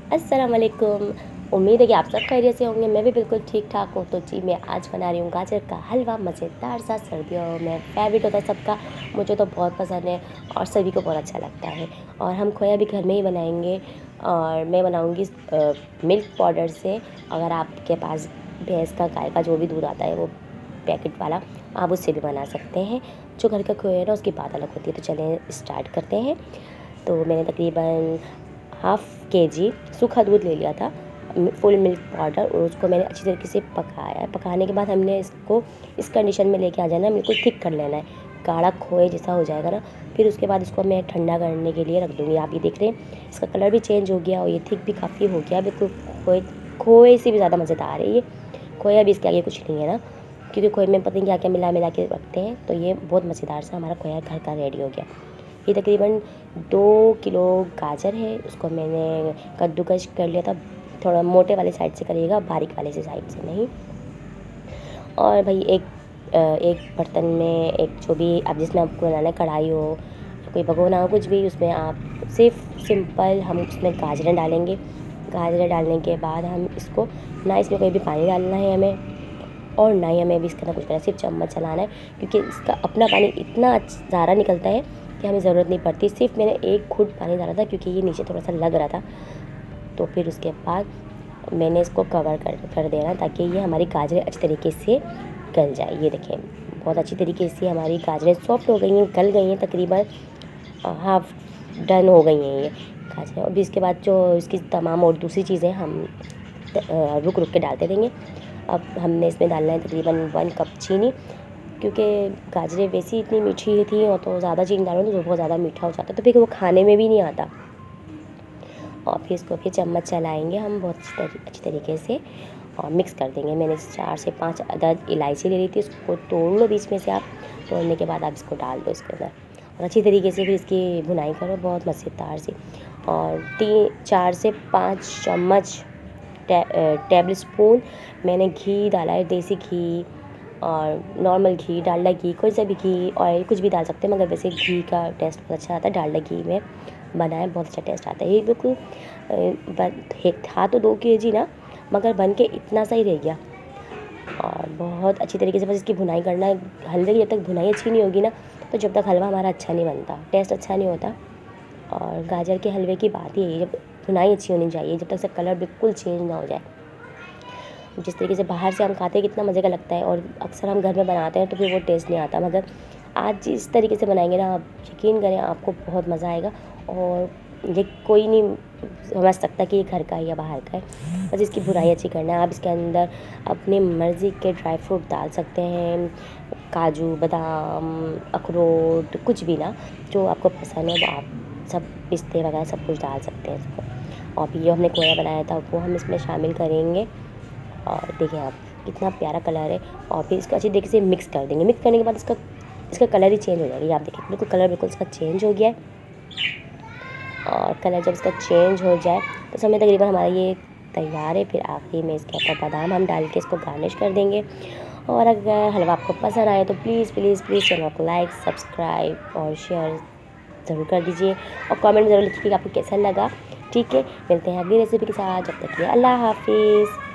अस्सलाम वालेकुम। उम्मीद है कि आप सब खैरियत से होंगे। मैं भी बिल्कुल ठीक ठाक हूँ। तो जी मैं आज बना रही हूँ गाजर का हलवा, मज़ेदार सा, सर्दियों में फेवरेट होता है सबका। मुझे तो बहुत पसंद है और सभी को बहुत अच्छा लगता है। और हम खोया भी घर में ही बनाएंगे और मैं बनाऊँगी मिल्क पाउडर से। अगर आपके पास भैंस का, गाय का जो भी दूध आता है वो पैकेट वाला, आप उससे भी बना सकते हैं। जो घर का खोया है ना उसकी बात अलग होती है। तो चलें स्टार्ट करते हैं। तो मैंने तकरीबन हाफ़ केजी सूखा दूध ले लिया था, फुल मिल्क पाउडर, और उसको मैंने अच्छी तरीके से पकाया। पकाने के बाद हमने इसको इस कंडीशन में लेके आ जाना है, बिल्कुल थिक कर लेना है, गाढ़ा खोए जैसा हो जाएगा ना। फिर उसके बाद इसको मैं ठंडा करने के लिए रख दूँगी। आप ये देख रहे हैं इसका कलर भी चेंज हो गया और ये थिक भी काफ़ी हो गया, बिल्कुल खोए खोए से भी ज़्यादा मज़ेदार है ये। खोया भी इसके आगे कुछ नहीं है ना, क्योंकि खोए में पता नहीं क्या क्या मिला मिला के रखते हैं। तो ये बहुत मज़ेदार सा हमारा खोया घर का रेडी हो गया। ये तकरीबन 2 किलो गाजर है, उसको मैंने कद्दूकस कर लिया था। थोड़ा मोटे वाले साइड से करिएगा, बारीक वाले से साइड से नहीं। और भाई एक बर्तन में, एक जो भी आप जिसमें आपको बनाना है, कढ़ाई हो या कोई भगोना हो, कुछ भी, उसमें आप सिर्फ सिंपल हम उसमें गाजरें डालेंगे। गाजरें डालने के बाद हम इसको, ना इसमें कोई भी पानी डालना है हमें और ना ही हमें भी इसके अंदर कुछ करना है, सिर्फ चम्मच चलाना है, क्योंकि इसका अपना पानी इतना ज़्यादा निकलता है कि हमें ज़रूरत नहीं पड़ती। सिर्फ मैंने एक घूंट पानी डाला था क्योंकि ये नीचे थोड़ा सा लग रहा था। तो फिर उसके बाद मैंने इसको कवर कर देना ताकि ये हमारी गाजरें अच्छी तरीके से गल जाए। ये देखें बहुत अच्छी तरीके से हमारी गाजरें सॉफ्ट हो गई हैं, गल गई हैं, तकरीबन हाफ डन हो गई हैं ये गाजरें। और भी इसके बाद जो इसकी तमाम और दूसरी चीज़ें हम रुक रुक के डालते रहेंगे। अब हमने इसमें डालना है तकरीबन 1 कप चीनी, क्योंकि गाजरें वैसी इतनी मीठी थी और तो ज़्यादा चीनी डालो तो बहुत ज़्यादा मीठा हो जाता, तो फिर वो खाने में भी नहीं आता। और फिर इसको फिर चम्मच चलाएंगे हम बहुत अच्छी तरीके से और मिक्स कर देंगे। मैंने 4 से 5 अदद इलायची ले ली थी, उसको तोड़ लो बीच में से। आप तोड़ने के बाद आप इसको डाल दो इसके अंदर और अच्छी तरीके से फिर इसकी भुनाई करो बहुत मज़ेदार सी। और 4 से 5 चम्मच टेबल स्पून मैंने घी डाला है, देसी घी और नॉर्मल घी, डालडा घी, कोई सा भी घी, ऑयल कुछ भी डाल सकते हैं, मगर वैसे घी का टेस्ट बहुत अच्छा आता है। डालडा घी में बनाए बहुत अच्छा टेस्ट आता है। ये बिल्कुल था तो 2 केजी ना, मगर बन के इतना सा ही रह गया। और बहुत अच्छी तरीके से बस इसकी भुनाई करना है। हलवे की जब तक भुनाई अच्छी नहीं होगी ना, तो जब तक हलवा हमारा अच्छा नहीं बनता, टेस्ट अच्छा नहीं होता। और गाजर के हलवे की बात ही है, जब भुनाई अच्छी होनी चाहिए, जब तक से कलर बिल्कुल चेंज ना हो जाए। जिस तरीके से बाहर से हम खाते हैं कितना मज़े का लगता है और अक्सर हम घर में बनाते हैं तो फिर वो टेस्ट नहीं आता, मगर आज जिस तरीके से बनाएंगे ना, आप यकीन करें आपको बहुत मज़ा आएगा। और ये कोई नहीं समझ सकता कि ये घर का है या बाहर का है, बस इसकी बुराई अच्छी करना है। आप इसके अंदर अपनी मर्ज़ी के ड्राई फ्रूट डाल सकते हैं, काजू, बादाम, अखरोट, कुछ भी ना, जो आपको पसंद है वो आप सब, पिस्ते वगैरह सब कुछ डाल सकते हैं इसको। और फिर जो हमने खोया बनाया था वो हम इसमें शामिल करेंगे। और देखें आप कितना प्यारा कलर है। और फिर इसको अच्छी तरीके से मिक्स कर देंगे। मिक्स करने के बाद इसका कलर ही चेंज हो जाएगा। ये आप देखें बिल्कुल कलर बिल्कुल इसका चेंज हो गया है। और कलर जब इसका चेंज हो जाए तो समय तकरीबन हमारा ये तैयार है। फिर आखिरी में इसके ऊपर बादाम हम डाल के इसको गार्निश कर देंगे। और अगर हलवा आपको पसंद आए तो प्लीज़ प्लीज़ प्लीज़ चैनल को लाइक, सब्सक्राइब और शेयर ज़रूर कर दीजिए और कमेंट में ज़रूर लिखिए कि आपको कैसा लगा। ठीक है, मिलते हैं अगली रेसिपी के साथ। जब तक के लिए अल्लाह हाफिज़।